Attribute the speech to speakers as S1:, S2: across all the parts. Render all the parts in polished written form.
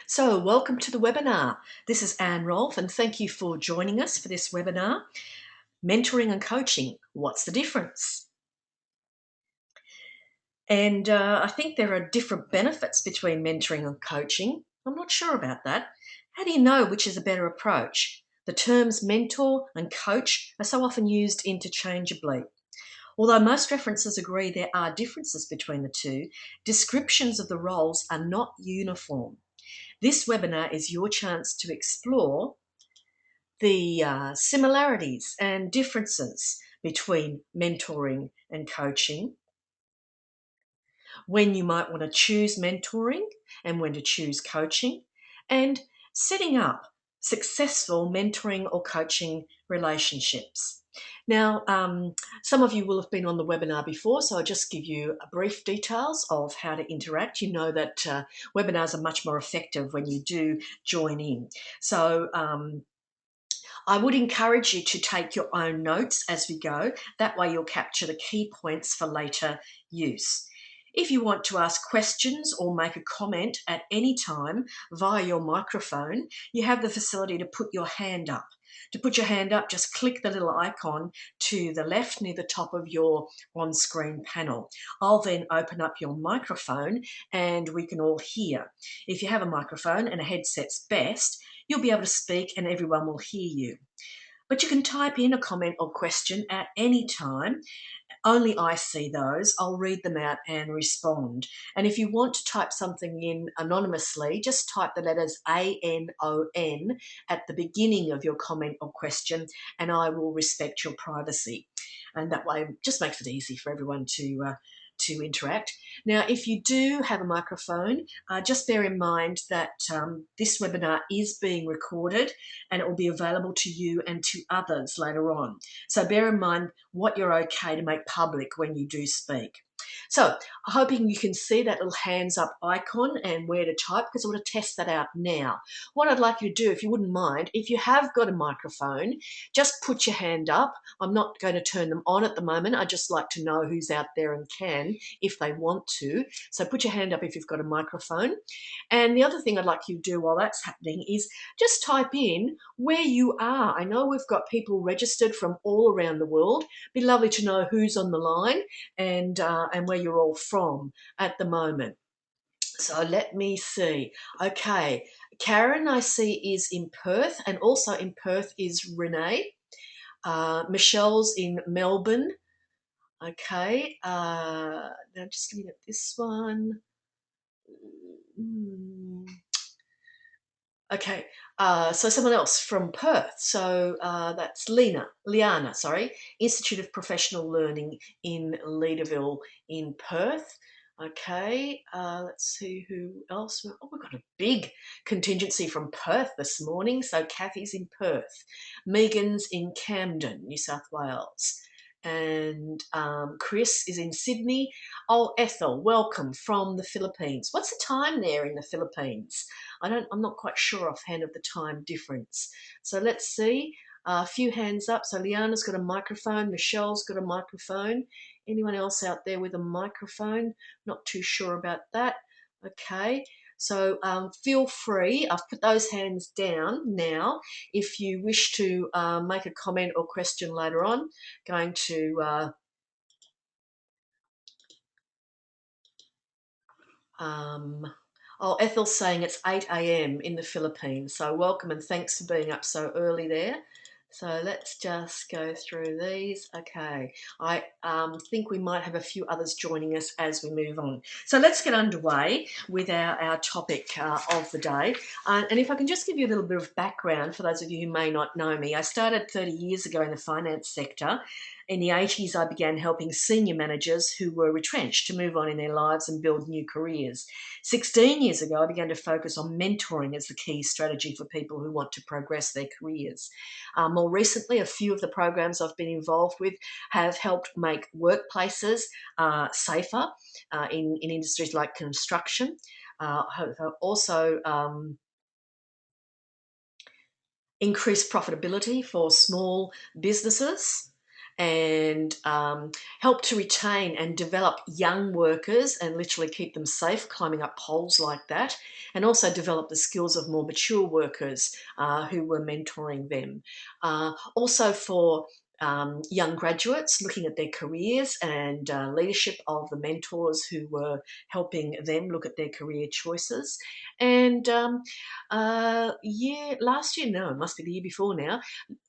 S1: So welcome to the webinar. This is Anne Rolfe and thank you for joining us for this webinar, Mentoring and Coaching, What's the Difference? And I think there are different benefits between mentoring and coaching. I'm not sure about that. How do you know which is a better approach? The terms mentor and coach are so often used interchangeably. Although most references agree there are differences between the two, descriptions of the roles are not uniform. This webinar is your chance to explore the similarities and differences between mentoring and coaching, when you might want to choose mentoring and when to choose coaching, and setting up successful mentoring or coaching relationships. Now, some of you will have been on the webinar before, so I'll just give you a brief details of how to interact. You know that webinars are much more effective when you do join in. So I would encourage you to take your own notes as we go. That way you'll capture the key points for later use. If you want to ask questions or make a comment at any time via your microphone, you have the facility to put your hand up. To put your hand up, just click the little icon to the left near the top of your on-screen panel. I'll then open up your microphone and we can all hear. If you have a microphone and a headset's best, you'll be able to speak and everyone will hear you. But you can type in a comment or question at any time. Only I see those. I'll read them out and respond. And if you want to type something in anonymously, just type the letters ANON at the beginning of your comment or question, and I will respect your privacy. And that way it just makes it easy for everyone to interact. Now, if you do have a microphone, just bear in mind that this webinar is being recorded and it will be available to you and to others later on. So bear in mind what you're okay to make public when you do speak. So hoping you can see that little hands up icon and where to type, because I want to test that out now. What I'd like you to do, if you wouldn't mind, if you have got a microphone, just put your hand up. I'm not going to turn them on at the moment. I just like to know who's out there and can if they want to. So put your hand up if you've got a microphone. And the other thing I'd like you to do while that's happening is just type in where you are. I know we've got people registered from all around the world. It'd be lovely to know who's on the line and where you're all from at the moment. So let me see. Okay, Karen, I see, is in Perth, and also in Perth is Renee. Michelle's in Melbourne. Okay, now just looking at this one. Okay, so someone else from Perth. So that's Liana, sorry, Institute of Professional Learning in Leederville in Perth. Okay, let's see who else. Oh, we've got a big contingency from Perth this morning. So Kathy's in Perth, Megan's in Camden, New South Wales, and Chris is in Sydney. Oh, Ethel, welcome from the Philippines. What's the time there in the Philippines? I'm not quite sure offhand of the time difference. So let's see. A few hands up. So Liana's got a microphone. Michelle's got a microphone. Anyone else out there with a microphone? Not too sure about that. Okay. So feel free. I've put those hands down now. If you wish to make a comment or question later on, going to oh, Ethel's saying it's 8 a.m. in the Philippines. So welcome and thanks for being up so early there. So let's just go through these. Okay, I think we might have a few others joining us as we move on. So let's get underway with our topic of the day. And if I can just give you a little bit of background for those of you who may not know me, I started 30 years ago in the finance sector. In the 80s, I began helping senior managers who were retrenched to move on in their lives and build new careers. 16 years ago, I began to focus on mentoring as the key strategy for people who want to progress their careers. More recently, a few of the programs I've been involved with have helped make workplaces safer in industries like construction. Have also increased profitability for small businesses and help to retain and develop young workers and literally keep them safe climbing up poles like that, and also develop the skills of more mature workers who were mentoring them. Also for young graduates looking at their careers and leadership of the mentors who were helping them look at their career choices. And last year, no, it must be the year before now,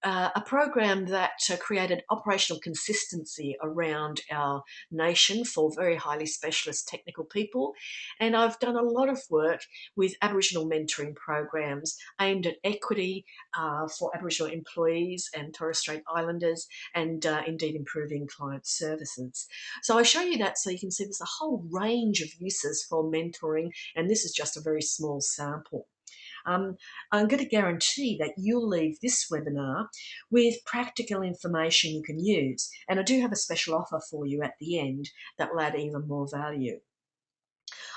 S1: a program that created operational consistency around our nation for very highly specialist technical people. And I've done a lot of work with Aboriginal mentoring programs aimed at equity for Aboriginal employees and Torres Strait Islanders, and indeed improving client services. So I show you that so you can see there's a whole range of uses for mentoring, and this is just a very small sample. I'm going to guarantee that you'll leave this webinar with practical information you can use. And I do have a special offer for you at the end that will add even more value.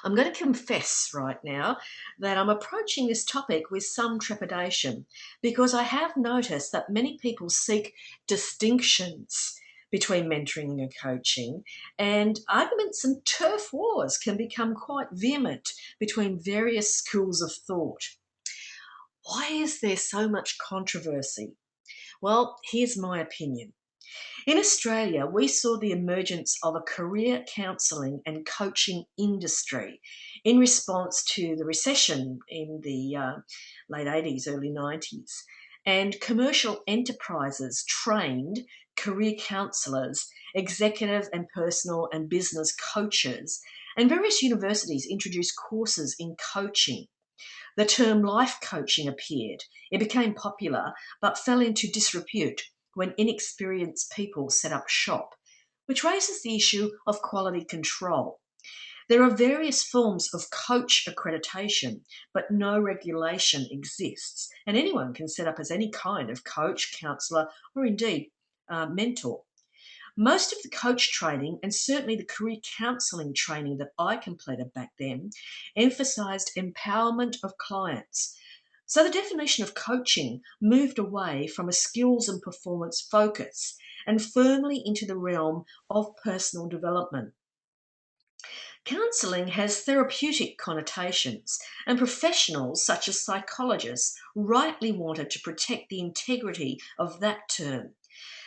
S1: I'm going to confess right now that I'm approaching this topic with some trepidation, because I have noticed that many people seek distinctions between mentoring and coaching, and arguments and turf wars can become quite vehement between various schools of thought. Why is there so much controversy? Well, here's my opinion. In Australia, we saw the emergence of a career counselling and coaching industry in response to the recession in the late 80s, early 90s. And commercial enterprises trained career counsellors, executive and personal and business coaches, and various universities introduced courses in coaching. The term life coaching appeared. It became popular, but fell into disrepute when inexperienced people set up shop, which raises the issue of quality control. There are various forms of coach accreditation, but no regulation exists, and anyone can set up as any kind of coach, counsellor, or indeed mentor. Most of the coach training, and certainly the career counselling training that I completed back then, emphasised empowerment of clients. So the definition of coaching moved away from a skills and performance focus and firmly into the realm of personal development. Counselling has therapeutic connotations, and professionals such as psychologists rightly wanted to protect the integrity of that term.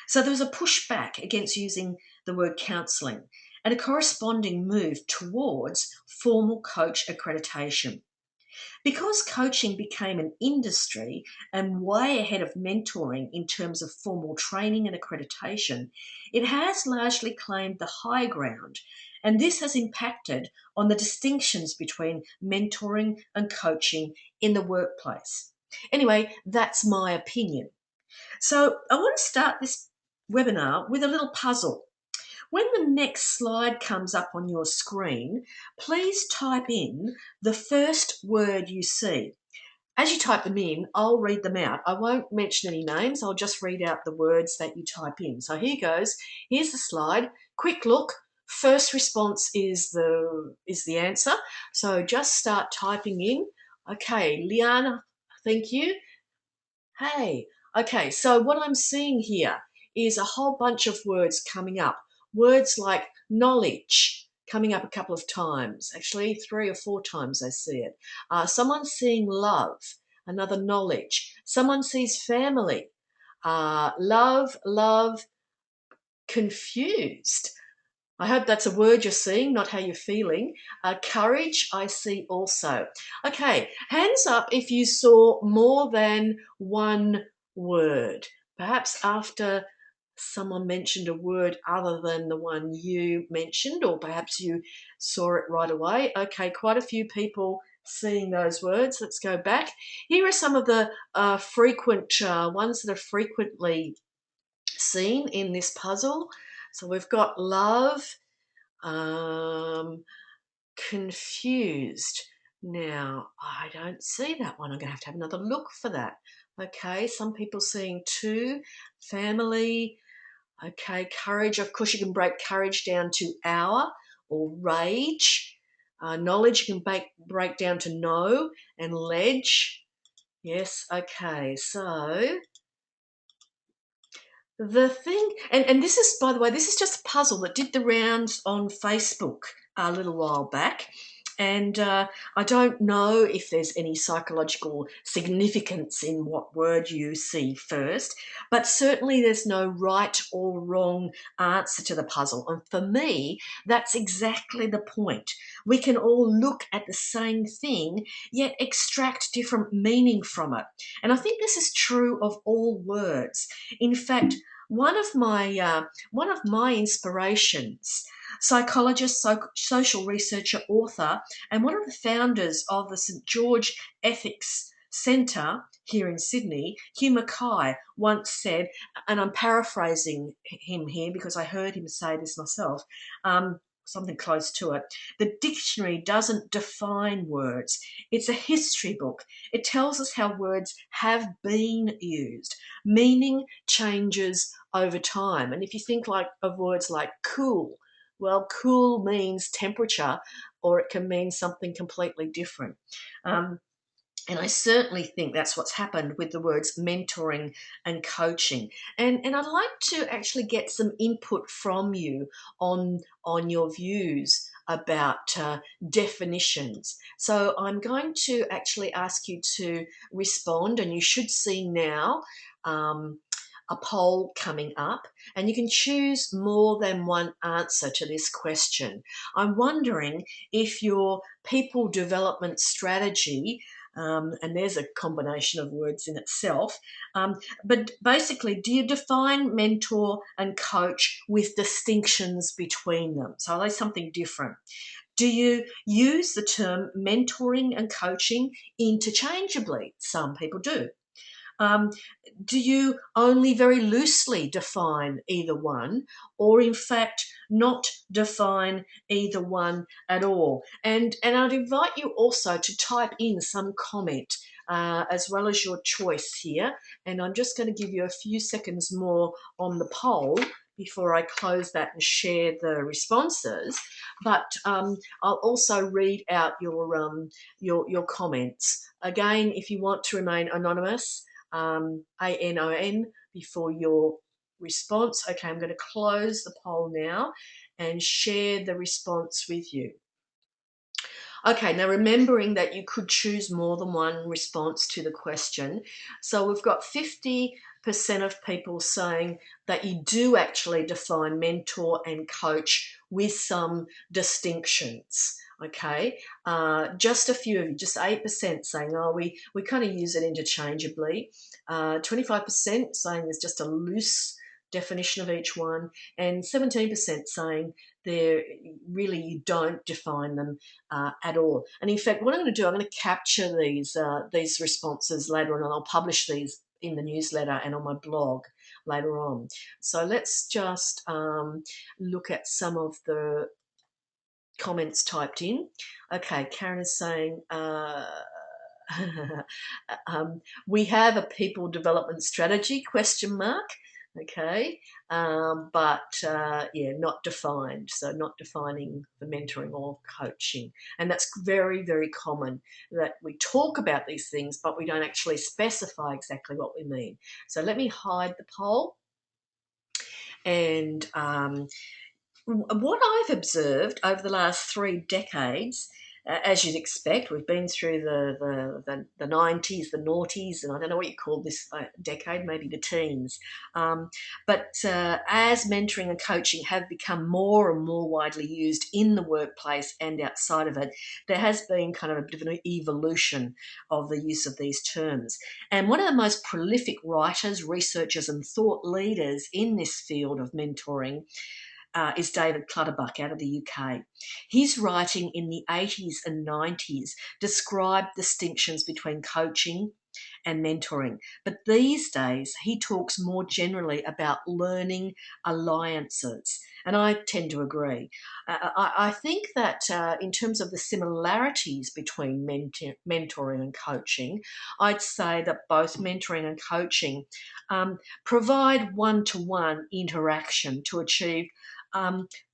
S1: So there was a pushback against using the word counselling and a corresponding move towards formal coach accreditation. Because coaching became an industry and way ahead of mentoring in terms of formal training and accreditation, it has largely claimed the high ground, and this has impacted on the distinctions between mentoring and coaching in the workplace. Anyway, that's my opinion. So I want to start this webinar with a little puzzle. When the next slide comes up on your screen, please type in the first word you see. As you type them in, I'll read them out. I won't mention any names. I'll just read out the words that you type in. So here goes. Here's the slide. Quick look. First response is the answer. So just start typing in. Okay, Liana, thank you. Hey, okay, so what I'm seeing here is a whole bunch of words coming up. Words like knowledge coming up a couple of times, actually 3 or 4 times I see it. Someone's seeing love, another knowledge. Someone sees family, love, confused. I hope that's a word you're seeing, not how you're feeling. Courage, I see also. Okay, hands up if you saw more than one word. Perhaps after someone mentioned a word other than the one you mentioned, or perhaps you saw it right away. Okay, quite a few people seeing those words. Let's go back. Here are some of the frequent ones that are frequently seen in this puzzle. So we've got love, confused. Now, I don't see that one. I'm going to have another look for that. Okay, some people seeing two, family. Okay, courage. Of course, you can break courage down to hour or rage. Knowledge you can break down to know, and ledge. Yes, okay, so The thing, and this is, by the way, this is just a puzzle that did the rounds on Facebook a little while back. And I don't know if there's any psychological significance in what word you see first, but certainly there's no right or wrong answer to the puzzle. And for me, that's exactly the point. We can all look at the same thing, yet extract different meaning from it. And I think this is true of all words. In fact, one of my inspirations, psychologist, social researcher, author, and one of the founders of the St George Ethics Centre here in Sydney, Hugh Mackay, once said, and I'm paraphrasing him here because I heard him say this myself, something close to it. The dictionary doesn't define words. It's a history book. It tells us how words have been used. Meaning changes over time. And if you think like of words like cool, well, cool means temperature, or it can mean something completely different. Um, and I certainly think that's what's happened with the words mentoring and coaching. And I'd like to actually get some input from you on your views about definitions. So I'm going to actually ask you to respond, and you should see now um, a poll coming up, and you can choose more than one answer to this question. I'm wondering if your people development strategy, and there's a combination of words in itself. But basically, do you define mentor and coach with distinctions between them? So are they something different? Do you use the term mentoring and coaching interchangeably? Some people do. Um, do you only very loosely define either one, or in fact not define either one at all? And I'd invite you also to type in some comment as well as your choice here. And I'm just going to give you a few seconds more on the poll before I close that and share the responses. But I'll also read out your comments. Again, if you want to remain anonymous, ANON before your response. Okay, I'm going to close the poll now and share the response with you. Okay, now remembering that you could choose more than one response to the question. So we've got 50% of people saying that you do actually define mentor and coach with some distinctions. Okay, just a few of you, just 8% saying, oh, we kind of use it interchangeably. 25% saying there's just a loose definition of each one, and 17% saying there really you don't define them at all. And in fact, what I'm going to do, I'm going to capture these responses later on, and I'll publish these in the newsletter and on my blog later on. So let's just look at some of the comments typed in. Okay, Karen is saying, we have a people development strategy, question mark. Okay, but yeah, not defined. So not defining the mentoring or coaching. And that's very, very common that we talk about these things, but we don't actually specify exactly what we mean. So let me hide the poll. And what I've observed over the last 3 decades, as you'd expect, we've been through the 90s, the noughties, and I don't know what you call this decade, maybe the teens. But as mentoring and coaching have become more and more widely used in the workplace and outside of it, there has been kind of a bit of an evolution of the use of these terms. And one of the most prolific writers, researchers, and thought leaders in this field of mentoring is David Clutterbuck out of the UK. His writing in the 80s and 90s described distinctions between coaching and mentoring. But these days, he talks more generally about learning alliances. And I tend to agree. I think that in terms of the similarities between mentoring and coaching, I'd say that both mentoring and coaching provide one-to-one interaction to achieve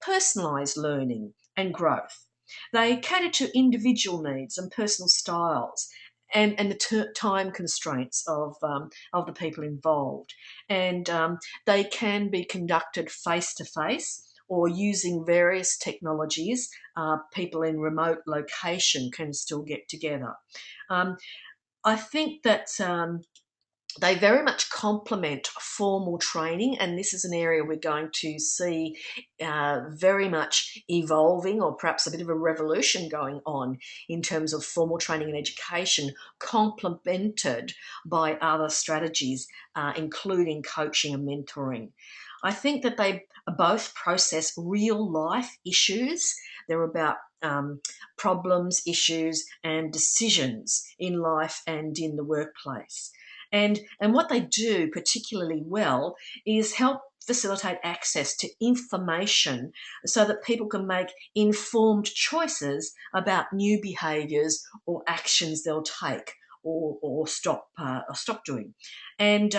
S1: personalised learning and growth. They cater to individual needs and personal styles, and the time constraints of the people involved. And they can be conducted face to face or using various technologies. People in remote location can still get together. Um, I think that they very much complement formal training, and this is an area we're going to see very much evolving, or perhaps a bit of a revolution going on in terms of formal training and education, complemented by other strategies, including coaching and mentoring. I think that they both process real life issues. They're about problems, issues, and decisions in life and in the workplace. And what they do particularly well is help facilitate access to information so that people can make informed choices about new behaviours or actions they'll take or stop doing. And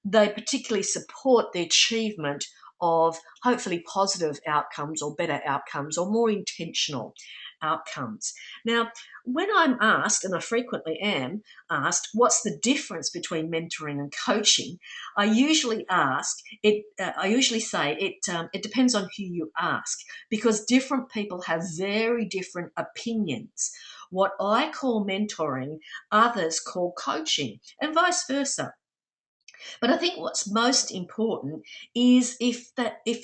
S1: they particularly support the achievement of hopefully positive outcomes or better outcomes or more intentional outcomes. Now, when I'm asked, and I frequently am asked, what's the difference between mentoring and coaching? I usually ask it. I usually say it depends on who you ask, because different people have very different opinions. What I call mentoring, others call coaching, and vice versa. But I think what's most important is if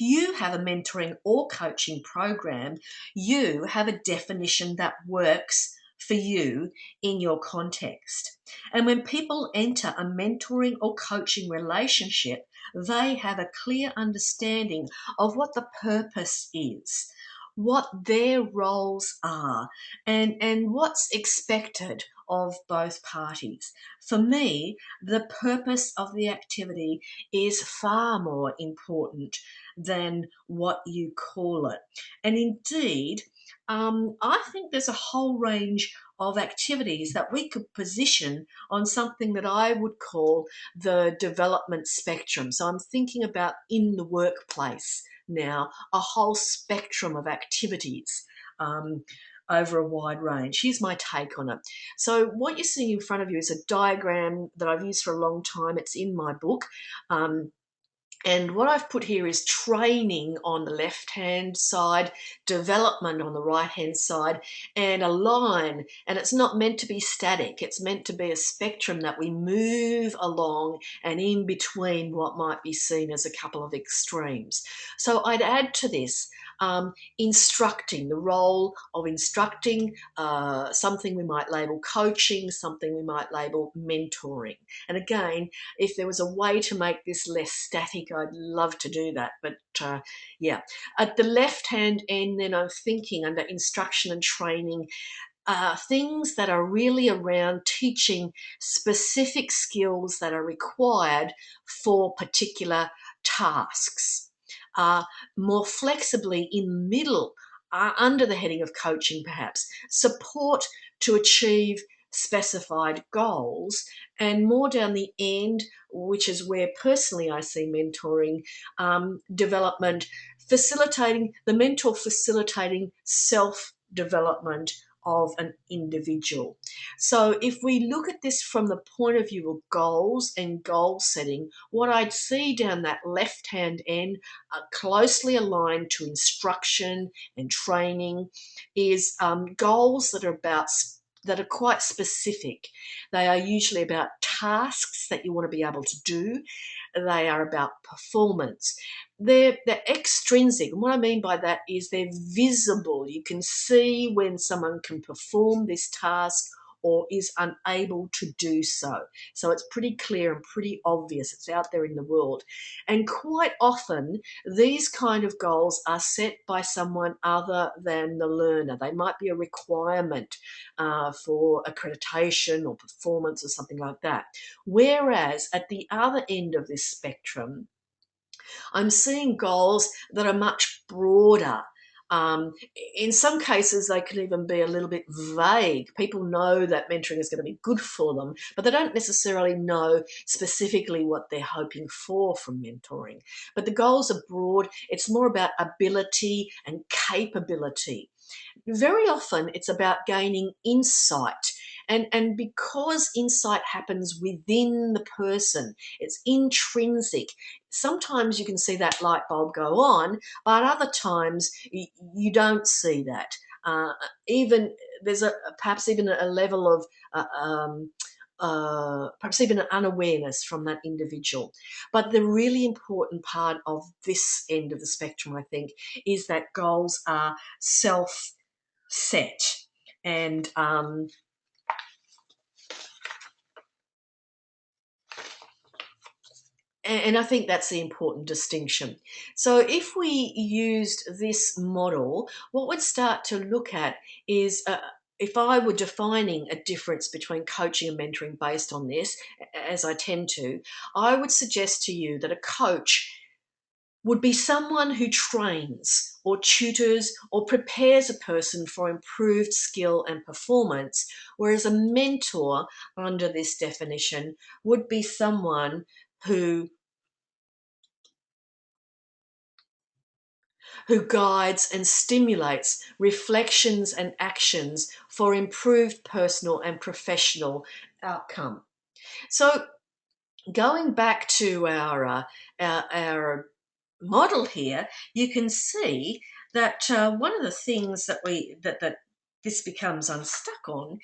S1: you have a mentoring or coaching program, you have a definition that works for you in your context. And when people enter a mentoring or coaching relationship, they have a clear understanding of what the purpose is, what their roles are, and what's expected of both parties. For me, the purpose of the activity is far more important than what you call it. And indeed, I think there's a whole range of activities that we could position on something that I would call the development spectrum. So I'm thinking about in the workplace now, a whole spectrum of activities. Over a wide range. Here's my take on it. So what you're seeing in front of you is a diagram that I've used for a long time. It's in my book. And what I've put here is training on the left-hand side, development on the right-hand side, and a line. And it's not meant to be static. It's meant to be a spectrum that we move along and in between what might be seen as a couple of extremes. So I'd add to this instructing, the role of instructing, something we might label coaching, something we might label mentoring. And again, if there was a way to make this less static, I'd love to do that. But yeah, at the left-hand end, then I'm thinking under instruction and training, things that are really around teaching specific skills that are required for particular tasks. More flexibly in the middle, under the heading of coaching perhaps, support to achieve specified goals, and more down the end, which is where personally I see mentoring, development, facilitating, the mentor facilitating self-development of an individual. So if we look at this from the point of view of goals and goal setting, what I'd see down that left-hand end, closely aligned to instruction and training, is goals that are quite specific. They are usually about tasks that you want to be able to do. They are about performance. They're extrinsic. And what I mean by that is they're visible. You can see when someone can perform this task or is unable to do so. So it's pretty clear and pretty obvious. It's out there in the world. And quite often, these kind of goals are set by someone other than the learner. They might be a requirement for accreditation or performance or something like that. Whereas at the other end of this spectrum, I'm seeing goals that are much broader. Um, in some cases, they can even be a little bit vague. People know that mentoring is going to be good for them, but they don't necessarily know specifically what they're hoping for from mentoring. But the goals are broad. It's more about ability and capability. very often it's about gaining insight. And because insight happens within the person, it's intrinsic. Sometimes you can see that light bulb go on, but other times you don't see that. Uh, Even there's perhaps even a level of perhaps even an unawareness from that individual. But the really important part of this end of the spectrum, I think, is that goals are self set. And and I think that's the important distinction. So if we used this model, what we'd start to look at is if I were defining a difference between coaching and mentoring based on this, as I tend to, I would suggest to you that a coach would be someone who trains or tutors or prepares a person for improved skill and performance, whereas a mentor, under this definition, would be someone who guides and stimulates reflections and actions for improved personal and professional outcome. So going back to our model here, you can see that one of the things that that this becomes unstuck on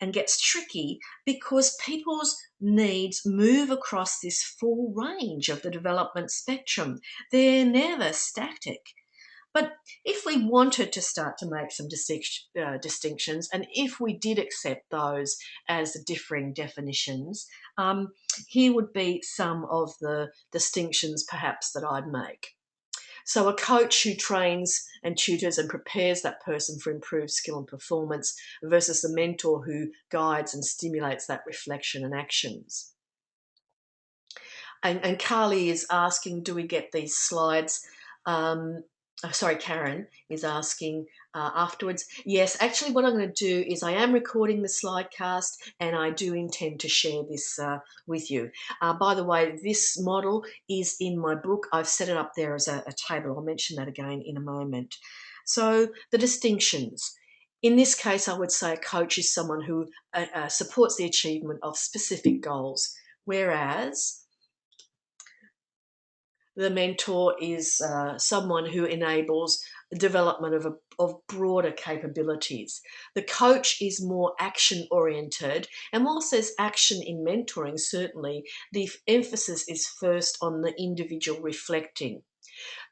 S1: and gets tricky because people's needs move across this full range of the development spectrum. They're never static. But if we wanted to start to make some distinctions, and if we did accept those as differing definitions, here would be some of the distinctions perhaps that I'd make. So, a coach who trains and tutors and prepares that person for improved skill and performance versus a mentor who guides and stimulates that reflection and actions. And Carly is asking, do we get these slides? Sorry, Karen is asking afterwards. Yes, actually what I'm going to do is I am recording the slide cast and I do intend to share this with you. By the way, this model is in my book. I've set it up there as a table. I'll mention that again in a moment. So the distinctions. In this case, I would say a coach is someone who supports the achievement of specific goals, whereas the mentor is someone who enables the development of broader capabilities. The coach is more action oriented, and whilst there's action in mentoring, certainly the emphasis is first on the individual reflecting.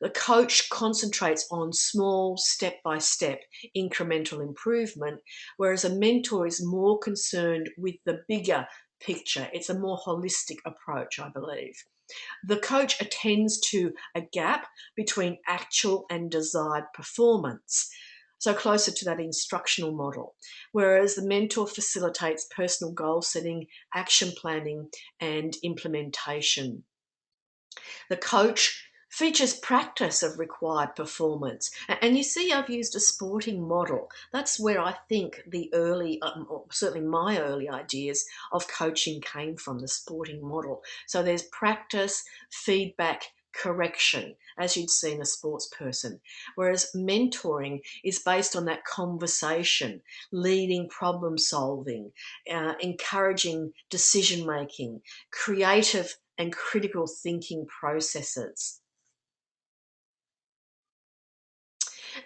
S1: The coach concentrates on small, step by step, incremental improvement, whereas a mentor is more concerned with the bigger picture. It's a more holistic approach, I believe. The coach attends to a gap between actual and desired performance, so closer to that instructional model, whereas the mentor facilitates personal goal setting, action planning, and implementation. The coach features practice of required performance. And you see, I've used a sporting model. That's where I think the early, or certainly my early ideas of coaching came from, the sporting model. So there's practice, feedback, correction, as you'd see in a sports person. Whereas mentoring is based on that conversation, leading problem solving, encouraging decision making, creative and critical thinking processes.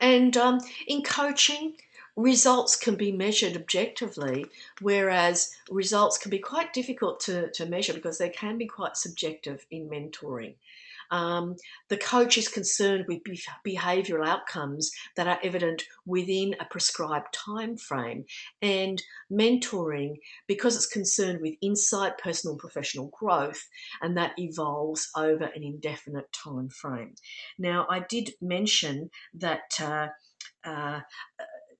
S1: And in coaching, results can be measured objectively, whereas results can be quite difficult to measure because they can be quite subjective in mentoring. The coach is concerned with behavioural outcomes that are evident within a prescribed time frame, and mentoring, because it's concerned with insight, personal and professional growth, and that evolves over an indefinite time frame. Now, I did mention that uh,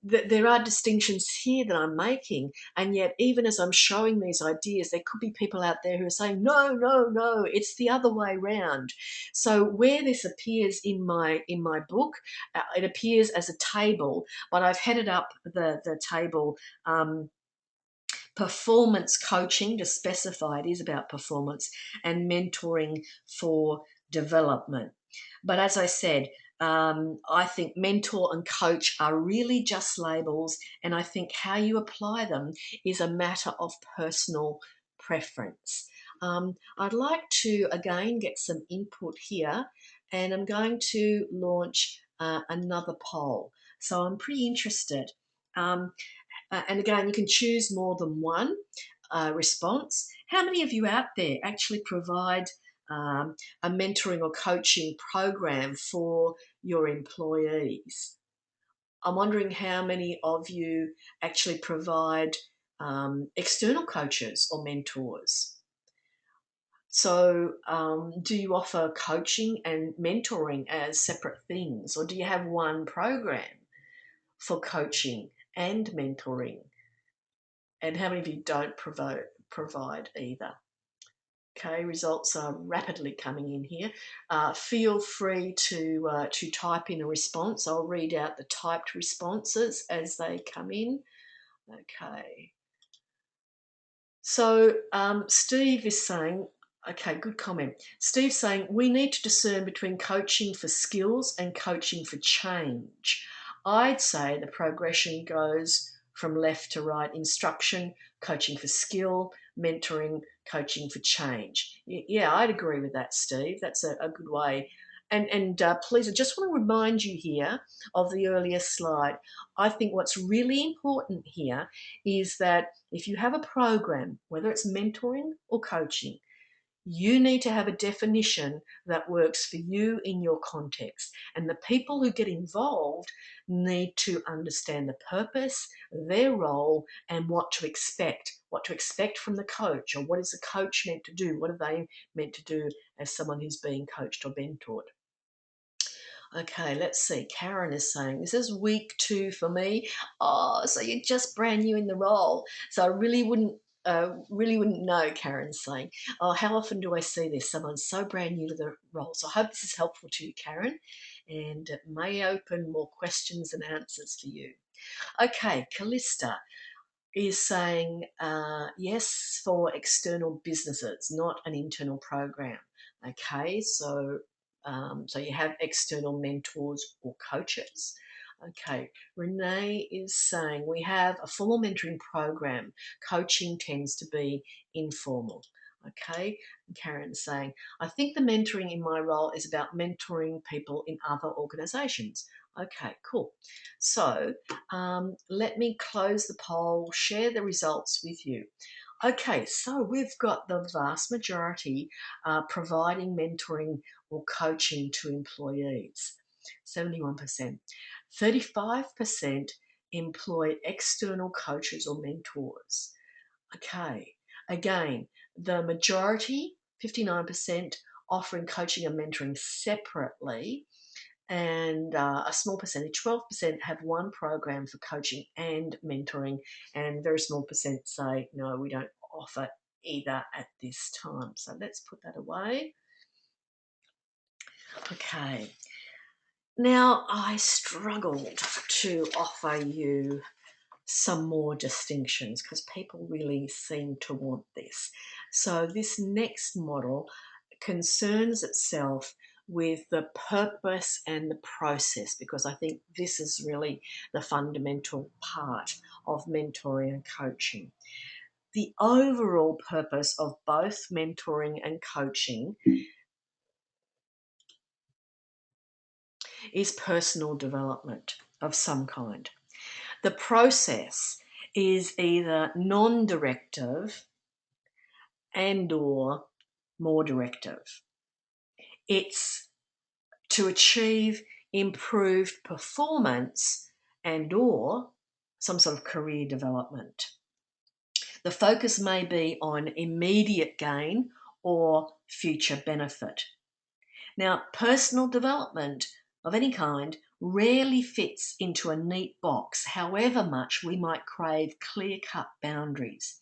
S1: there are distinctions here that I'm making, and yet even as I'm showing these ideas, there could be people out there who are saying, no, no, no, it's the other way round. So where this appears in my book, it appears as a table, but I've headed up the table performance coaching to specify it is about performance, and mentoring for development. But as I said, I think mentor and coach are really just labels, and I think how you apply them is a matter of personal preference. I'd like to again get some input here, and I'm going to launch another poll. So I'm pretty interested. Um, and again, you can choose more than one response. How many of you out there actually provide um, a mentoring or coaching program for your employees? I'm wondering how many of you actually provide external coaches or mentors. So, do you offer coaching and mentoring as separate things, or do you have one program for coaching and mentoring? And how many of you don't provide either? Okay, results are rapidly coming in here. Feel free to type in a response. I'll read out the typed responses as they come in. Okay. So Steve is saying, okay, good comment. Steve's saying we need to discern between coaching for skills and coaching for change. I'd say the progression goes from left to right: instruction, coaching for skill, mentoring, coaching for change. Yeah, I'd agree with that, Steve. That's a good way. And please, I just want to remind you here of the earlier slide. I think what's really important here is that if you have a program, whether it's mentoring or coaching, you need to have a definition that works for you in your context. And the people who get involved need to understand the purpose, their role, and what to expect from the coach, or what is the coach meant to do? What are they meant to do as someone who's being coached or mentored? Okay, let's see. Karen is saying, this is week 2 for me. Oh, so you're just brand new in the role. So I really wouldn't know, Karen's saying. Oh, how often do I see this? Someone's so brand new to the role. So I hope this is helpful to you, Karen, and it may open more questions and answers for you. Okay, Callista is saying yes for external businesses, not an internal program. Okay, so you have external mentors or coaches. Okay, Renee is saying we have a formal mentoring program. Coaching tends to be informal. Okay, and Karen's saying, I think the mentoring in my role is about mentoring people in other organisations. Okay, cool. So let me close the poll, share the results with you. Okay, so we've got the vast majority providing mentoring or coaching to employees, 71%. 35% employ external coaches or mentors. Okay, again, the majority, 59%, offering coaching and mentoring separately, and a small percentage, 12%, have one program for coaching and mentoring, and very small percent say, no, we don't offer either at this time. So let's put that away. Okay. Now, I struggled to offer you some more distinctions because people really seem to want this. So this next model concerns itself with the purpose and the process, because I think this is really the fundamental part of mentoring and coaching. The overall purpose of both mentoring and coaching is personal development of some kind. The process is either non-directive and or more directive. It's to achieve improved performance and or some sort of career development. The focus may be on immediate gain or future benefit. Now, personal development of any kind rarely fits into a neat box, however much we might crave clear-cut boundaries,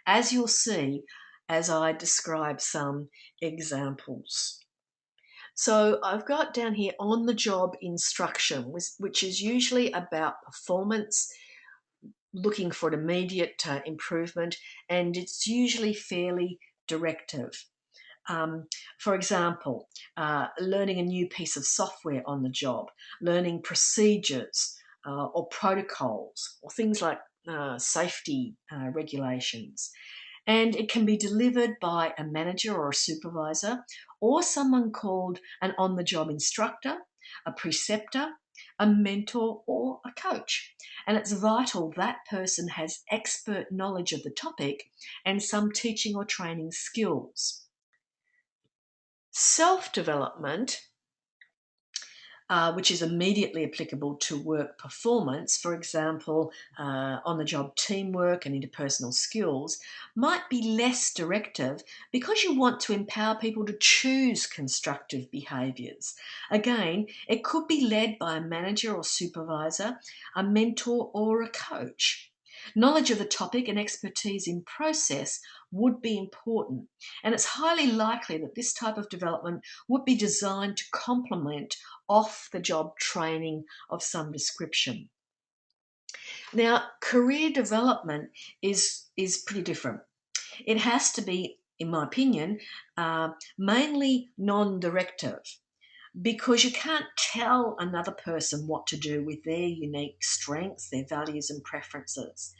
S1: as you'll see as I describe some examples. So I've got down here on-the-job instruction, which is usually about performance, looking for immediate improvement, and it's usually fairly directive. For example, learning a new piece of software on the job, learning procedures or protocols, or things like safety regulations. And it can be delivered by a manager or a supervisor, or someone called an on the job instructor, a preceptor, a mentor, or a coach. And it's vital that person has expert knowledge of the topic and some teaching or training skills. Self development, which is immediately applicable to work performance, for example, on the job teamwork and interpersonal skills, might be less directive because you want to empower people to choose constructive behaviours. Again, it could be led by a manager or supervisor, a mentor, or a coach. Knowledge of the topic and expertise in process would be important, and it's highly likely that this type of development would be designed to complement off the job training of some description. Now, career development is pretty different. It has to be, in my opinion, mainly non directive, because you can't tell another person what to do with their unique strengths, their values, and preferences.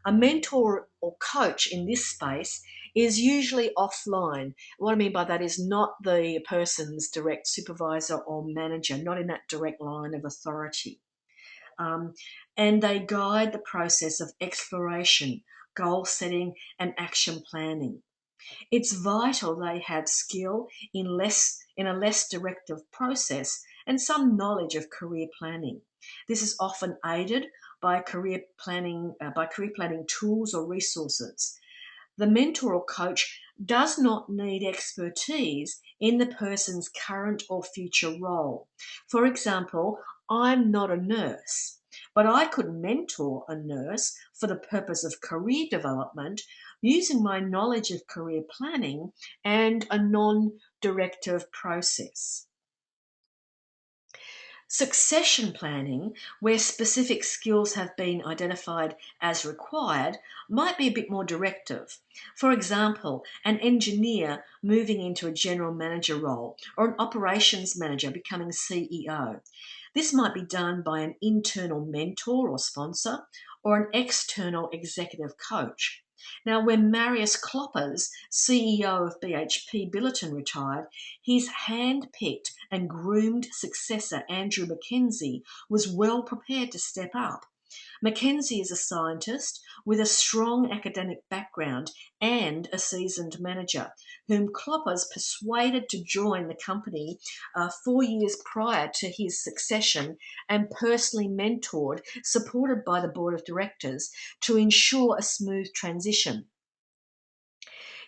S1: A mentor or coach in this space is usually offline. What I mean by that is not the person's direct supervisor or manager, not in that direct line of authority. Um, and they guide the process of exploration, goal setting, and action planning. It's vital they have skill in a less directive process and some knowledge of career planning. This is often aided by career planning tools or resources. The mentor or coach does not need expertise in the person's current or future role. For example, I'm not a nurse, but I could mentor a nurse for the purpose of career development using my knowledge of career planning and a non directive process. Succession planning, where specific skills have been identified as required, might be a bit more directive. For example, an engineer moving into a general manager role or an operations manager becoming CEO. This might be done by an internal mentor or sponsor or an external executive coach. Now, when Marius Kloppers, CEO of BHP Billiton, retired, his hand-picked and groomed successor, Andrew Mackenzie, was well prepared to step up. Mackenzie is a scientist with a strong academic background and a seasoned manager, whom Kloppers persuaded to join the company 4 years prior to his succession and personally mentored, supported by the board of directors, to ensure a smooth transition.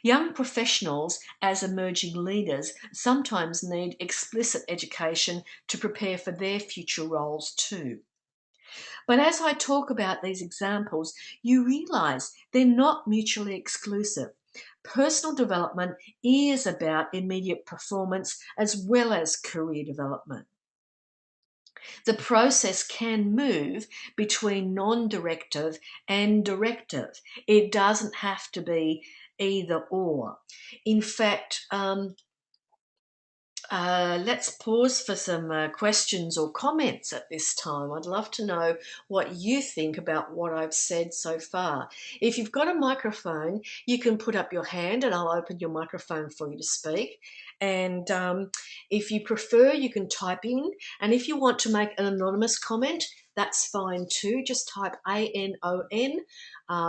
S1: Young professionals, as emerging leaders, sometimes need explicit education to prepare for their future roles too. But as I talk about these examples, you realise they're not mutually exclusive. Personal development is about immediate performance as well as career development. The process can move between non directive and directive. It doesn't have to be either or. In fact, let's pause for some questions or comments at this time. I'd love to know what you think about what I've said so far. If you've got a microphone, you can put up your hand and I'll open your microphone for you to speak. And if you prefer, you can type in. And if you want to make an anonymous comment, that's fine too. Just type ANON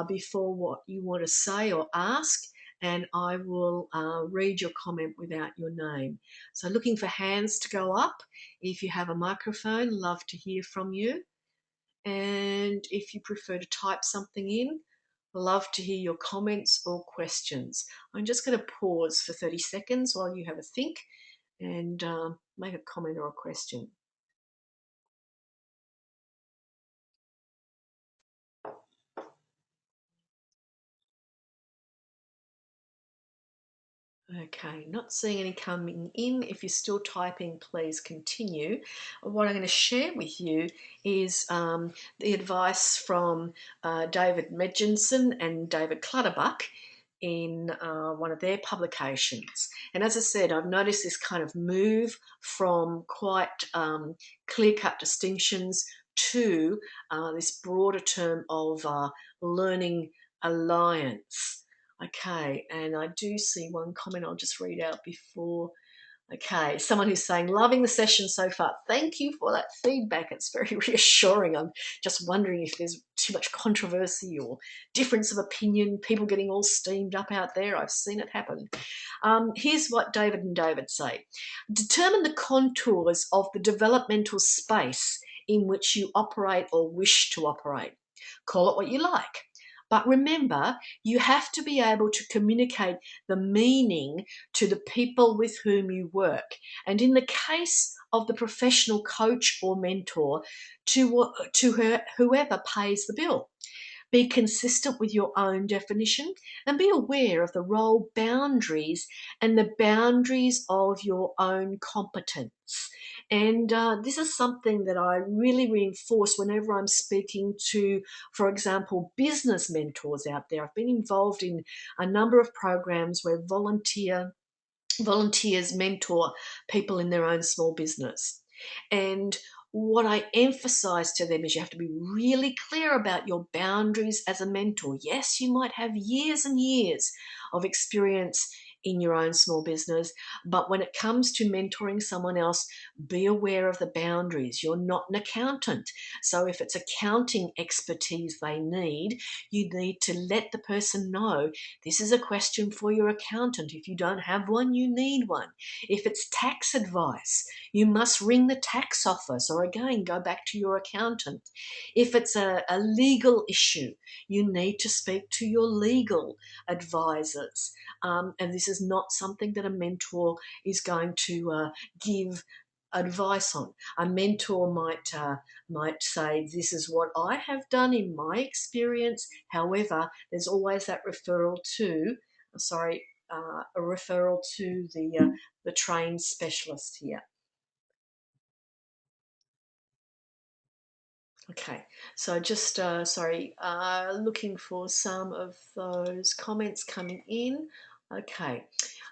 S1: before what you want to say or ask, and I will read your comment without your name. So looking for hands to go up. If you have a microphone, love to hear from you. And if you prefer to type something in, love to hear your comments or questions. I'm just going to pause for 30 seconds while you have a think and make a comment or a question. Okay, not seeing any coming in. If you're still typing, please continue. What I'm going to share with you is the advice from David Medjinson and David Clutterbuck in one of their publications. And as I said, I've noticed this kind of move from quite clear-cut distinctions to this broader term of learning alliance. Okay, and I do see one comment I'll just read out before. Okay, someone who's saying, loving the session so far. Thank you for that feedback. It's very reassuring. I'm just wondering if there's too much controversy or difference of opinion, people getting all steamed up out there. I've seen it happen. Here's what David and David say. Determine the contours of the developmental space in which you operate or wish to operate. Call it what you like. But remember, you have to be able to communicate the meaning to the people with whom you work. And in the case of the professional coach or mentor, to whoever pays the bill. Be consistent with your own definition and be aware of the role boundaries and the boundaries of your own competence. And this is something that I really reinforce whenever I'm speaking to, for example, business mentors out there. I've been involved in a number of programs where volunteers mentor people in their own small business. And what I emphasize to them is you have to be really clear about your boundaries as a mentor. Yes, you might have years and years of experience in your own small business, but when it comes to mentoring someone else, be aware of the boundaries. You're not an accountant. So if it's accounting expertise they need, you need to let the person know this is a question for your accountant. If you don't have one, you need one. If it's tax advice, you must ring the tax office or again go back to your accountant. If it's a legal issue, you need to speak to your legal advisors. And this is not something that a mentor is going to give advice on. A mentor might say, this is what I have done in my experience. However, there's always that referral to, a referral to the trained specialist here. Okay, so just looking for some of those comments coming in. Okay,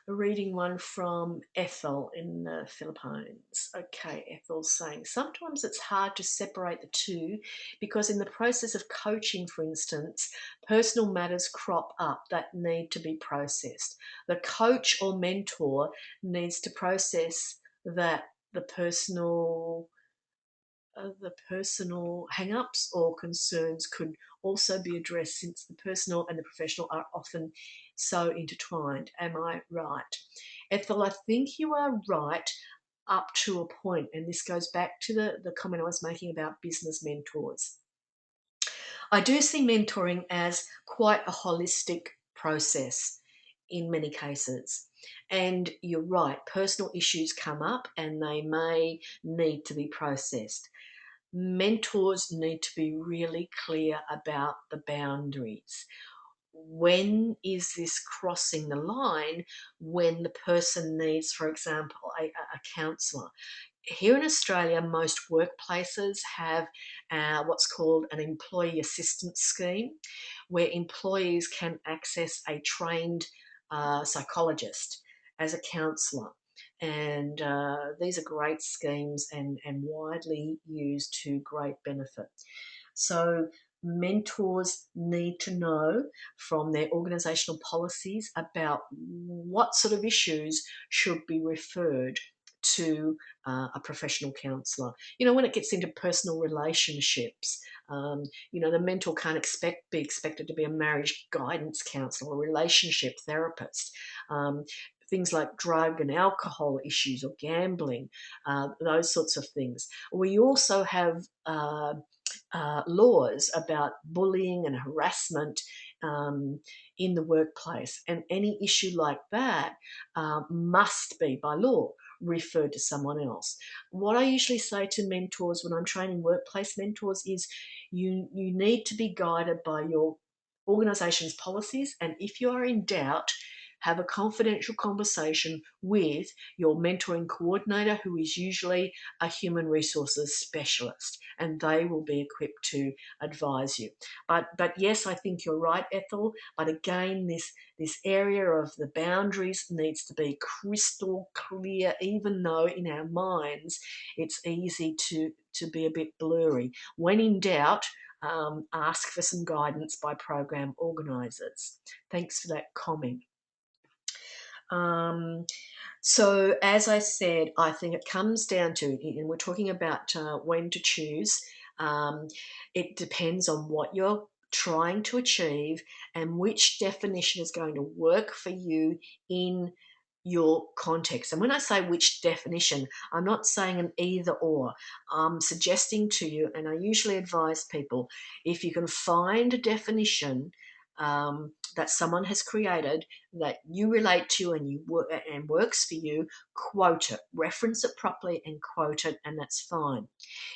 S1: reading one from Ethel in the Philippines. Okay, Ethel's saying, sometimes it's hard to separate the two because in the process of coaching, for instance, personal matters crop up that need to be processed. The coach or mentor needs to process that the personal hang-ups or concerns could also be addressed since the personal and the professional are often so intertwined. Am I right? Ethel, I think you are right up to a point, and this goes back to the comment I was making about business mentors. I do see mentoring as quite a holistic process in many cases. And you're right, personal issues come up and they may need to be processed. Mentors need to be really clear about the boundaries. When is this crossing the line when the person needs, for example, a counsellor? Here in Australia, most workplaces have what's called an employee assistance scheme, where employees can access a trained psychologist as a counsellor. And these are great schemes and widely used to great benefit. So mentors need to know from their organisational policies about what sort of issues should be referred to a professional counsellor. When it gets into personal relationships, the mentor can't be expected to be a marriage guidance counsellor or relationship therapist. Things like drug and alcohol issues or gambling, those sorts of things. We also have laws about bullying and harassment in the workplace, and any issue like that must be, by law, referred to someone else. What I usually say to mentors when I'm training workplace mentors is you need to be guided by your organisation's policies, and if you are in doubt, have a confidential conversation with your mentoring coordinator, who is usually a human resources specialist, and they will be equipped to advise you. But yes, I think you're right, Ethel. But again, this area of the boundaries needs to be crystal clear, even though in our minds it's easy to be a bit blurry. When in doubt, ask for some guidance by program organisers. Thanks for that comment. So as I said, I think it comes down to, and we're talking about when to choose, it depends on what you're trying to achieve and which definition is going to work for you in your context. And when I say which definition, I'm not saying an either or. I'm suggesting to you, and I usually advise people, if you can find a definition that someone has created that you relate to and works for you, quote it, reference it properly and quote it, and that's fine.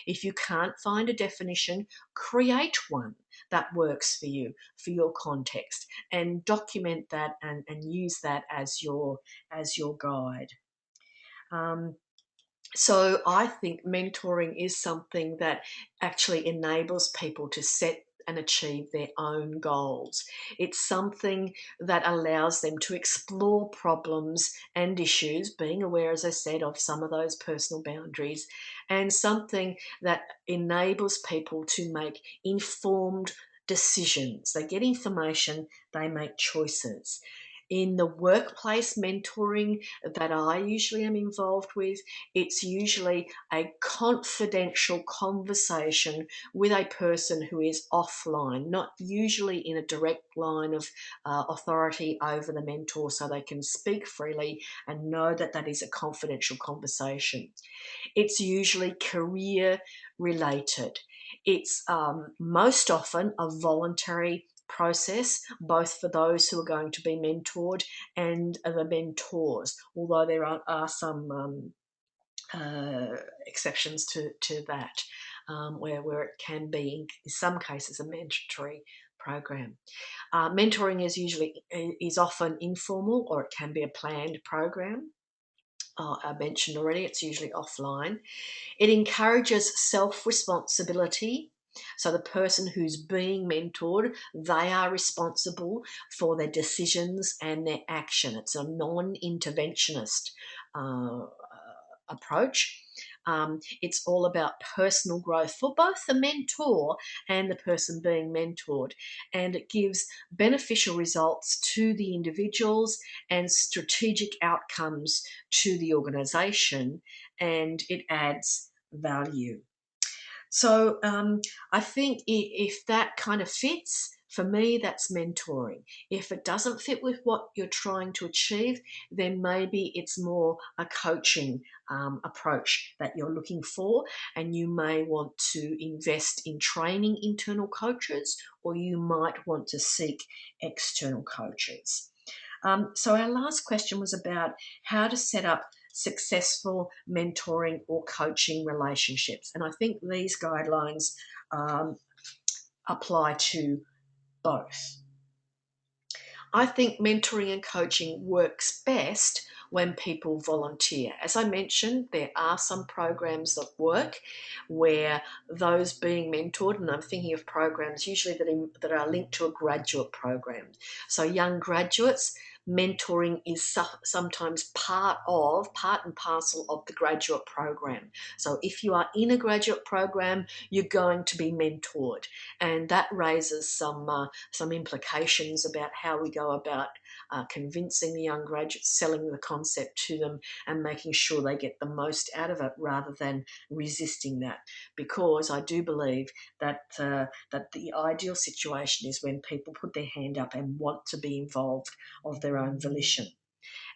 S1: If you can't find a definition, create one that works for you, for your context, and document that and use that as your guide. So I think mentoring is something that actually enables people to set and achieve their own goals. It's something that allows them to explore problems and issues, being aware, as I said, of some of those personal boundaries, and something that enables people to make informed decisions. They get information, they make choices. In the workplace mentoring that I usually am involved with, it's usually a confidential conversation with a person who is offline, not usually in a direct line of authority over the mentor, so they can speak freely and know that that is a confidential conversation. It's usually career related. It's most often a voluntary process, both for those who are going to be mentored and the mentors, although there are some exceptions to that, where it can be, in some cases, a mandatory program. Mentoring is often informal, or it can be a planned program. I mentioned already, it's usually offline. It encourages self-responsibility. So the person who's being mentored, they are responsible for their decisions and their action. It's a non-interventionist approach. It's all about personal growth for both the mentor and the person being mentored, and it gives beneficial results to the individuals and strategic outcomes to the organisation, and it adds value. So I think if that kind of fits, for me, that's mentoring. If it doesn't fit with what you're trying to achieve, then maybe it's more a coaching approach that you're looking for, and you may want to invest in training internal coaches, or you might want to seek external coaches. So our last question was about how to set up successful mentoring or coaching relationships. And I think these guidelines apply to both. I think mentoring and coaching works best when people volunteer. As I mentioned, there are some programs that work where those being mentored, and I'm thinking of programs usually that are linked to a graduate program. So young graduates, mentoring is sometimes part and parcel of the graduate program. So if you are in a graduate program, you're going to be mentored, and that raises some implications about how we go about convincing the young graduates, selling the concept to them, and making sure they get the most out of it, rather than resisting that. Because I do believe that that the ideal situation is when people put their hand up and want to be involved of their own volition.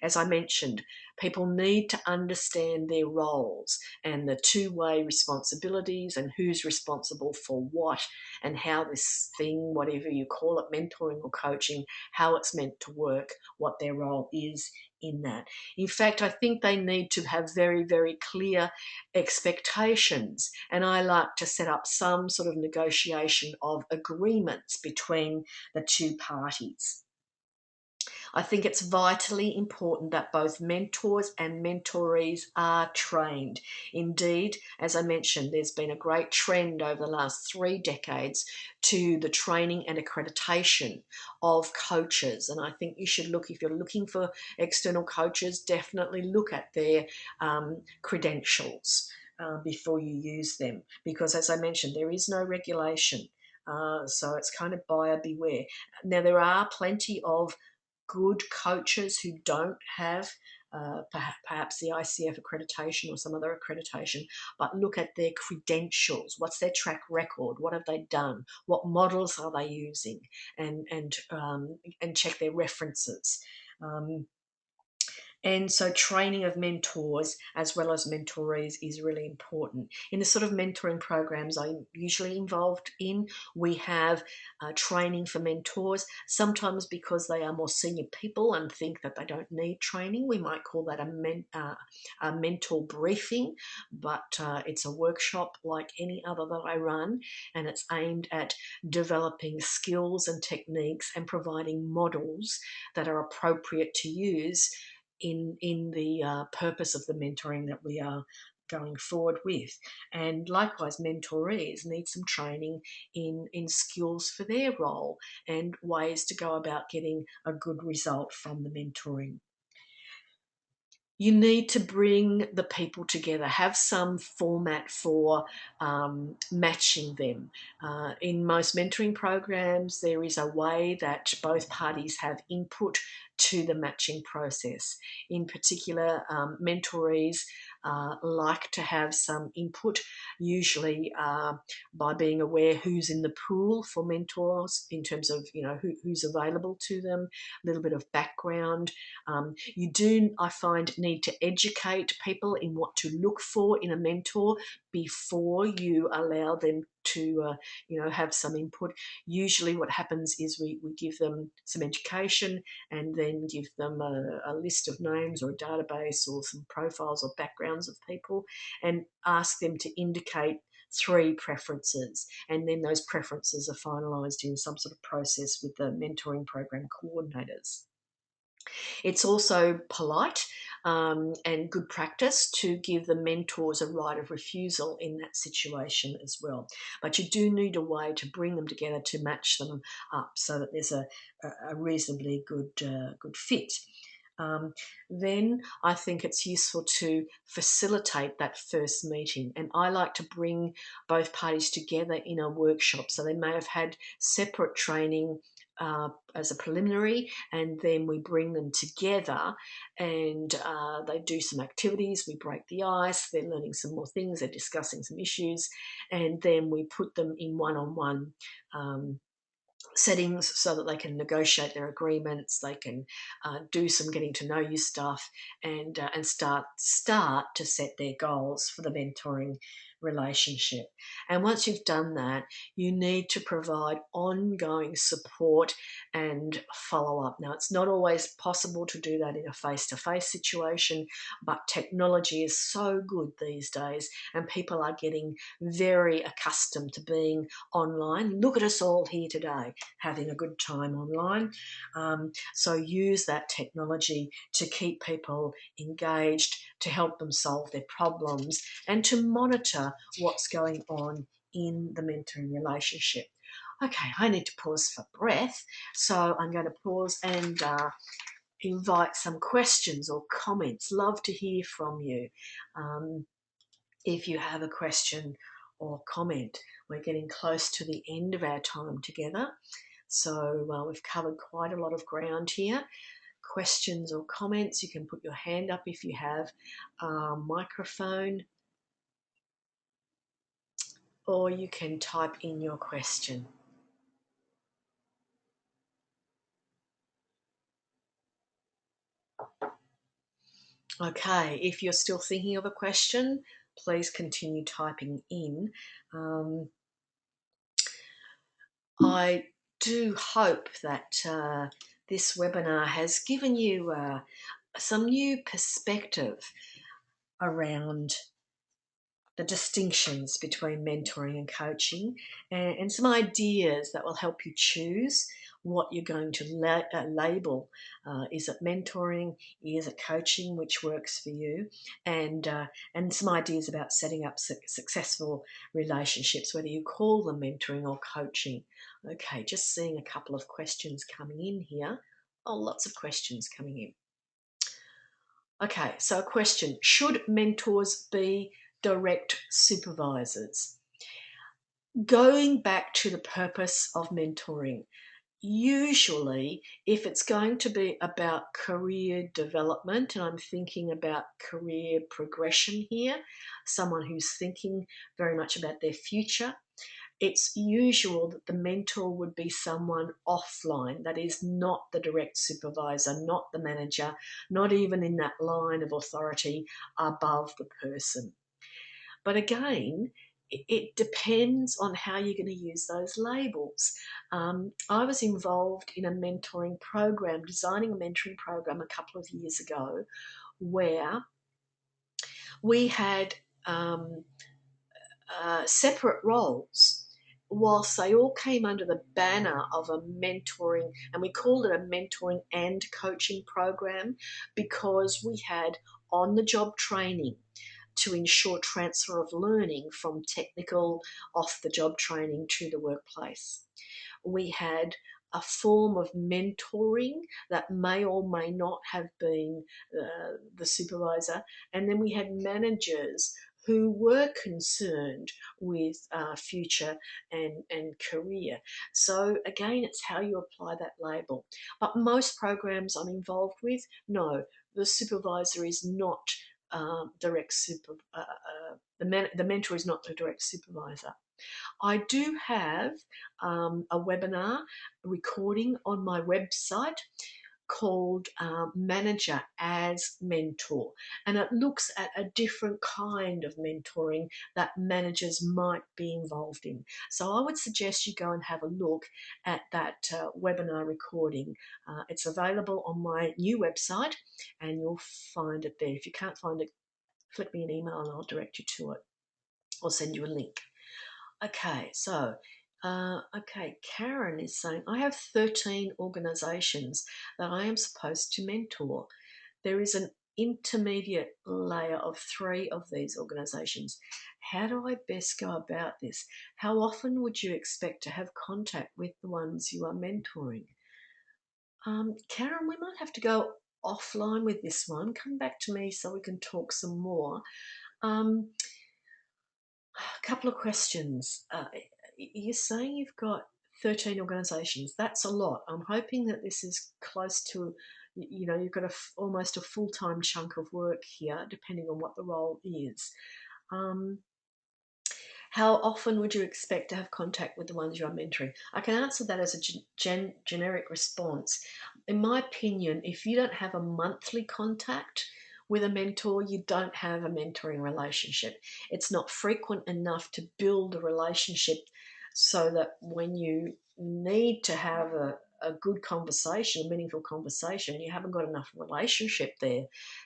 S1: As I mentioned, people need to understand their roles and the two-way responsibilities, and who's responsible for what, and how this thing, whatever you call it, mentoring or coaching, how it's meant to work, what their role is in that. In fact, I think they need to have very, very clear expectations, and I like to set up some sort of negotiation of agreements between the two parties. I think it's vitally important that both mentors and mentorees are trained. Indeed, as I mentioned, there's been a great trend over the last 3 decades to the training and accreditation of coaches. And I think you should look, if you're looking for external coaches, definitely look at their credentials before you use them. Because as I mentioned, there is no regulation. So it's kind of buyer beware. Now, there are plenty of good coaches who don't have perhaps the ICF accreditation or some other accreditation, but look at their credentials. What's their track record? What have they done? What models are they using? And check their references. And so training of mentors as well as mentorees is really important. In the sort of mentoring programs I'm usually involved in, we have training for mentors, sometimes because they are more senior people and think that they don't need training. We might call that a mentor briefing, but it's a workshop like any other that I run, and it's aimed at developing skills and techniques and providing models that are appropriate to use in the purpose of the mentoring that we are going forward with. And likewise, mentorees need some training in skills for their role and ways to go about getting a good result from the mentoring. You need to bring the people together, have some format for matching them. In most mentoring programs, there is a way that both parties have input to the matching process. In particular, mentorees like to have some input, usually by being aware who's in the pool for mentors in terms of, you know, who's available to them, a little bit of background. You do, I find, need to educate people in what to look for in a mentor before you allow them to, have some input. Usually what happens is we give them some education and then give them a list of names or a database or some profiles or backgrounds of people and ask them to indicate 3 preferences, and then those preferences are finalised in some sort of process with the mentoring program coordinators. It's also polite and good practice to give the mentors a right of refusal in that situation as well. But you do need a way to bring them together to match them up so that there's a reasonably good fit. Then I think it's useful to facilitate that first meeting. And I like to bring both parties together in a workshop. So they may have had separate training as a preliminary, and then we bring them together and they do some activities. We break the ice, they're learning some more things, they're discussing some issues, and then we put them in one-on-one settings so that they can negotiate their agreements, they can do some getting to know you stuff, and start to set their goals for the mentoring relationship. And once you've done that, you need to provide ongoing support and follow up. Now, it's not always possible to do that in a face-to-face situation, but technology is so good these days and people are getting very accustomed to being online. Look at us all here today having a good time online. So use that technology to keep people engaged, to help them solve their problems, and to monitor what's going on in the mentoring relationship. Okay, I need to pause for breath, so I'm going to pause and invite some questions or comments. Love to hear from you. If you have a question or comment, we're getting close to the end of our time together. So we've covered quite a lot of ground here. Questions or comments, you can put your hand up if you have a microphone, or you can type in your question. Okay, if you're still thinking of a question, please continue typing in. I do hope that this webinar has given you some new perspective around the distinctions between mentoring and coaching, and some ideas that will help you choose what you're going to label. Is it mentoring? Is it coaching, which works for you? And some ideas about setting up successful relationships, whether you call them mentoring or coaching. Okay, just seeing a couple of questions coming in here. Oh, lots of questions coming in. Okay, so a question: should mentors be direct supervisors? Going back to the purpose of mentoring, usually if it's going to be about career development, and I'm thinking about career progression here, someone who's thinking very much about their future, it's usual that the mentor would be someone offline, that is not the direct supervisor, not the manager, not even in that line of authority above the person. But again, it depends on how you're going to use those labels. I was involved in a mentoring program, designing a mentoring program a couple of years ago, where we had separate roles, whilst they all came under the banner of a mentoring, and we called it a mentoring and coaching program because we had on the job training to ensure transfer of learning from technical off the job training to the workplace. We had a form of mentoring that may or may not have been the supervisor, and then we had managers who were concerned with future and career. So again, it's how you apply that label. But most programs I'm involved with, no, the supervisor is not direct super. The mentor is not the direct supervisor. I do have a webinar recording on my website called Manager as Mentor, and it looks at a different kind of mentoring that managers might be involved in. So I would suggest you go and have a look at that webinar recording. It's available on my new website, and you'll find it there. If you can't find it, flick me an email and I'll direct you to it or send you a link. Okay, so Karen is saying, I have 13 organisations that I am supposed to mentor. There is an intermediate layer of 3 of these organisations. How do I best go about this? How often would you expect to have contact with the ones you are mentoring? Karen, we might have to go offline with this one. Come back to me so we can talk some more. Um, a couple of questions. You're saying you've got 13 organisations. That's a lot. I'm hoping that this is close to, you've got almost a full-time chunk of work here, depending on what the role is. How often would you expect to have contact with the ones you are mentoring? I can answer that as a generic response. In my opinion, if you don't have a monthly contact with a mentor, you don't have a mentoring relationship. It's not frequent enough to build a relationship so that when you need to have a good conversation, a meaningful conversation, you haven't got enough relationship there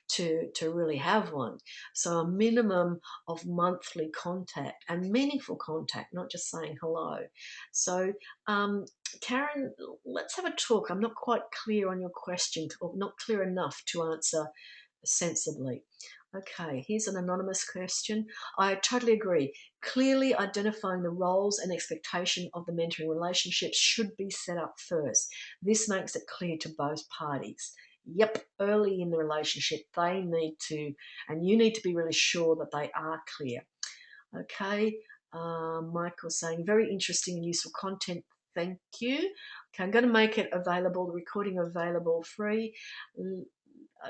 S1: to really have one. So a minimum of monthly contact and meaningful contact, not just saying hello. So Karen, let's have a talk. I'm not quite clear on your question, or not clear enough to answer sensibly. Okay, here's an anonymous question. I totally agree. Clearly identifying the roles and expectation of the mentoring relationship should be set up first. This makes it clear to both parties. Yep, early in the relationship, they need to, and you need to be really sure that they are clear. Okay, Michael saying, very interesting and useful content. Thank you. Okay, I'm going to make it available, the recording available free.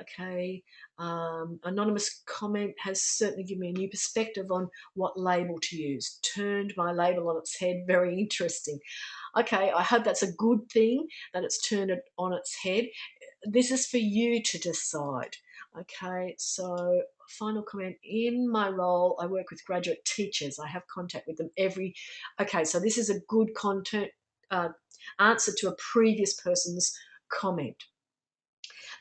S1: Okay, anonymous comment has certainly given me a new perspective on what label to use. Turned my label on its head. Very interesting. Okay, I hope that's a good thing that it's turned it on its head. This is for you to decide. Okay, so final comment. In my role, I work with graduate teachers. I have contact with them every. Okay, so this is a good content answer to a previous person's comment.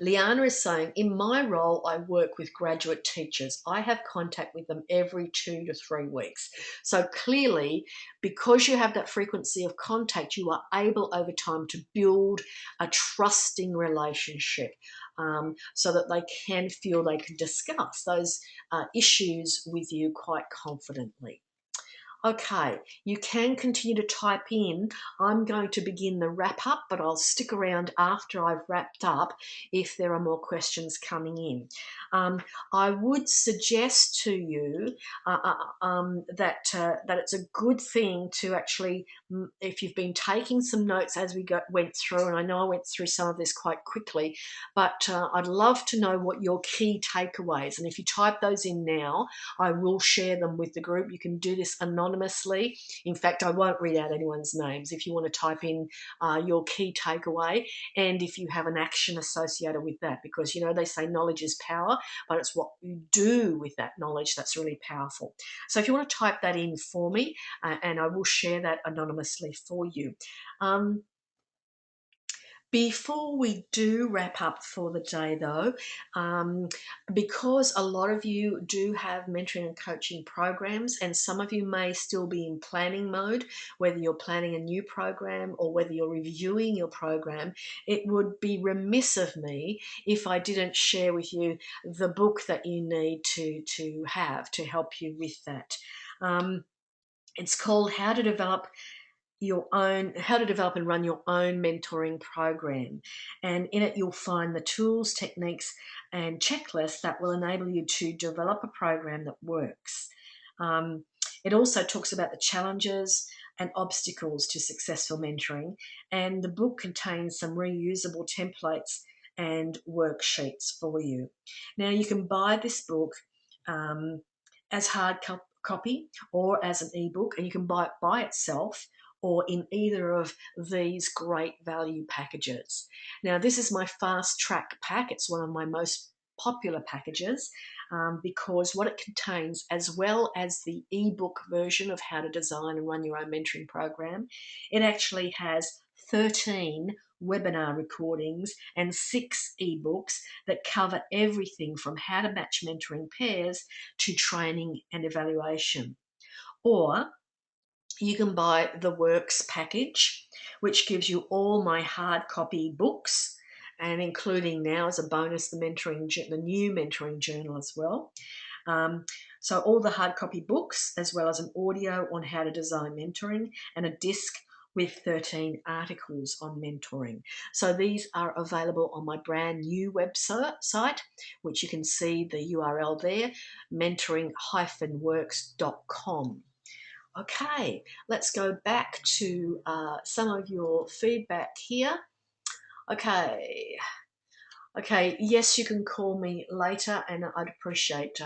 S1: Liana is saying, in my role, I work with graduate teachers. I have contact with them every 2 to 3 weeks. So clearly, because you have that frequency of contact, you are able over time to build a trusting relationship, so that they can feel they can discuss those issues with you quite confidently. Okay, you can continue to type in. I'm going to begin the wrap up, but I'll stick around after I've wrapped up if there are more questions coming in. I would suggest to you that it's a good thing to actually, if you've been taking some notes as we went through, and I know I went through some of this quite quickly, but I'd love to know what your key takeaways, and if you type those in now, I will share them with the group. You can do this anonymously. In fact, I won't read out anyone's names if you want to type in your key takeaway and if you have an action associated with that, because, you know, they say knowledge is power, but it's what you do with that knowledge that's really powerful. So if you want to type that in for me, and I will share that anonymously for you. Before we do wrap up for the day, though, because a lot of you do have mentoring and coaching programs, and some of you may still be in planning mode, whether you're planning a new program or whether you're reviewing your program, it would be remiss of me if I didn't share with you the book that you need to have to help you with that. It's called How to Develop and run your own mentoring program, and in it you'll find the tools, techniques and checklists that will enable you to develop a program that works. It also talks about the challenges and obstacles to successful mentoring, and the book contains some reusable templates and worksheets for you. Now you can buy this book as hard copy or as an ebook, and you can buy it by itself or in either of these great value packages. Now, this is my fast track pack. It's one of my most popular packages because what it contains, as well as the ebook version of how to design and run your own mentoring program, it actually has 13 webinar recordings and 6 ebooks that cover everything from how to match mentoring pairs to training and evaluation. Or you can buy the Works package, which gives you all my hard copy books, and including now as a bonus the new mentoring journal as well. So all the hard copy books, as well as an audio on how to design mentoring and a disc with 13 articles on mentoring. So these are available on my brand new website, which you can see the URL there, mentoring-works.com. Okay, let's go back to some of your feedback here. Okay, yes, you can call me later, and I'd appreciate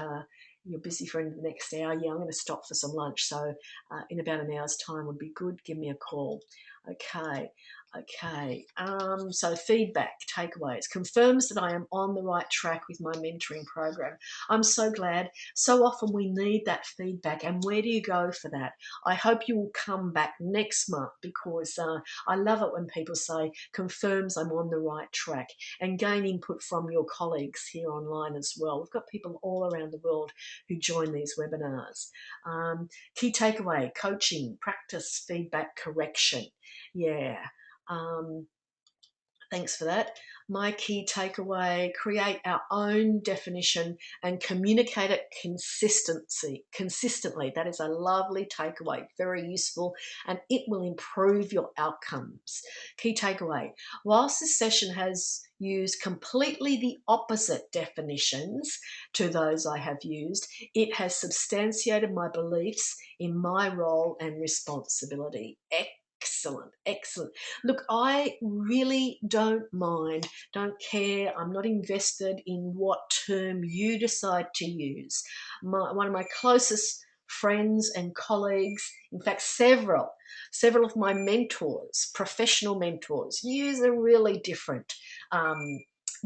S1: you're busy for the next hour. Yeah, I'm going to stop for some lunch, so in about an hour's time would be good. Give me a call. Okay. So feedback, takeaways, confirms that I am on the right track with my mentoring program. I'm so glad. So often we need that feedback, and where do you go for that? I hope you will come back next month, because I love it when people say confirms I'm on the right track, and gain input from your colleagues here online as well. We've got people all around the world who join these webinars. Key takeaway, coaching, practice, feedback, correction. Yeah. Thanks for that. My key takeaway, create our own definition and communicate it consistently. That is a lovely takeaway, very useful, and it will improve your outcomes. Key takeaway, whilst this session has used completely the opposite definitions to those I have used, it has substantiated my beliefs in my role and responsibility. Excellent. Look, I really don't mind, don't care. I'm not invested in what term you decide to use. One of my closest friends and colleagues, in fact, several of my mentors, professional mentors, use a really different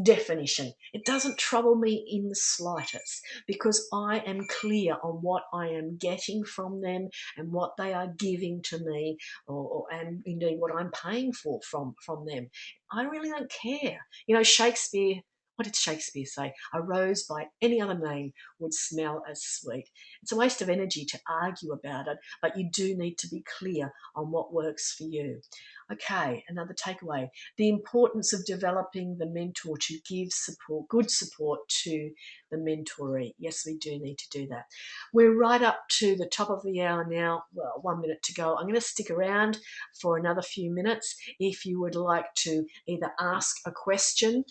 S1: definition. It doesn't trouble me in the slightest, because I am clear on what I am getting from them and what they are giving to me, and indeed what I'm paying for from them. I really don't care. You know, Shakespeare What did Shakespeare say? A rose by any other name would smell as sweet. It's a waste of energy to argue about it, but you do need to be clear on what works for you. Okay, another takeaway. The importance of developing the mentor to give support, good support to the mentoree. Yes, we do need to do that. We're right up to the top of the hour now. Well, 1 minute to go. I'm going to stick around for another few minutes. If you would like to either ask a question,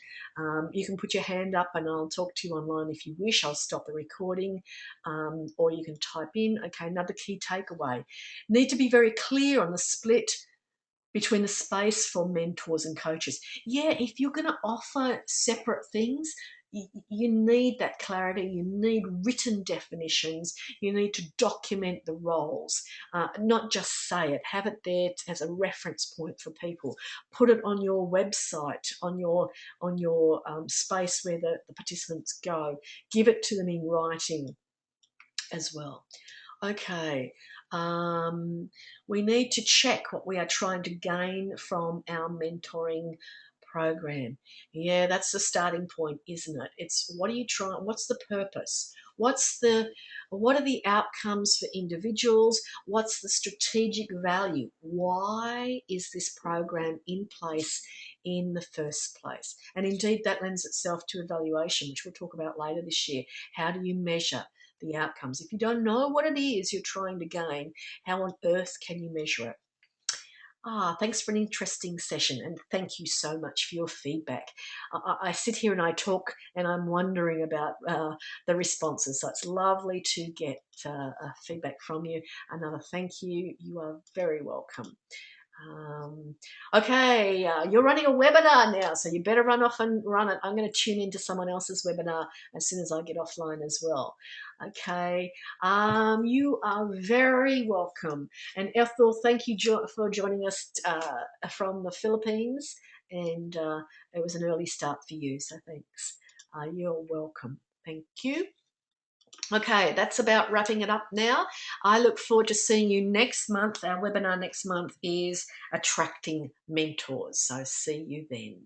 S1: you can put your hand up and I'll talk to you online if you wish. I'll stop the recording, or you can type in. Okay, another key takeaway. Need to be very clear on the split between the space for mentors and coaches. Yeah, if you're going to offer separate things, you need that clarity, you need written definitions, you need to document the roles, not just say it, have it there as a reference point for people. Put it on your website, on your space where the participants go. Give it to them in writing as well. Okay, we need to check what we are trying to gain from our mentoring program. Yeah, that's the starting point, isn't it? It's what are you trying, what's the purpose? What are the outcomes for individuals? What's the strategic value? Why is this program in place in the first place? And indeed, that lends itself to evaluation, which we'll talk about later this year. How do you measure the outcomes? If you don't know what it is you're trying to gain, how on earth can you measure it? Thanks for an interesting session, and thank you so much for your feedback. I sit here and I talk and I'm wondering about the responses, so it's lovely to get feedback from you. Another thank you. You are very welcome. Okay, you're running a webinar now, so you better run off and run it. I'm going to tune into someone else's webinar as soon as I get offline as well. Okay, you are very welcome. And Ethel, thank you for joining us from the Philippines, and it was an early start for you, so thanks. You're welcome. Thank you. Okay, that's about wrapping it up now. I look forward to seeing you next month. Our webinar next month is Attracting Mentors. So see you then.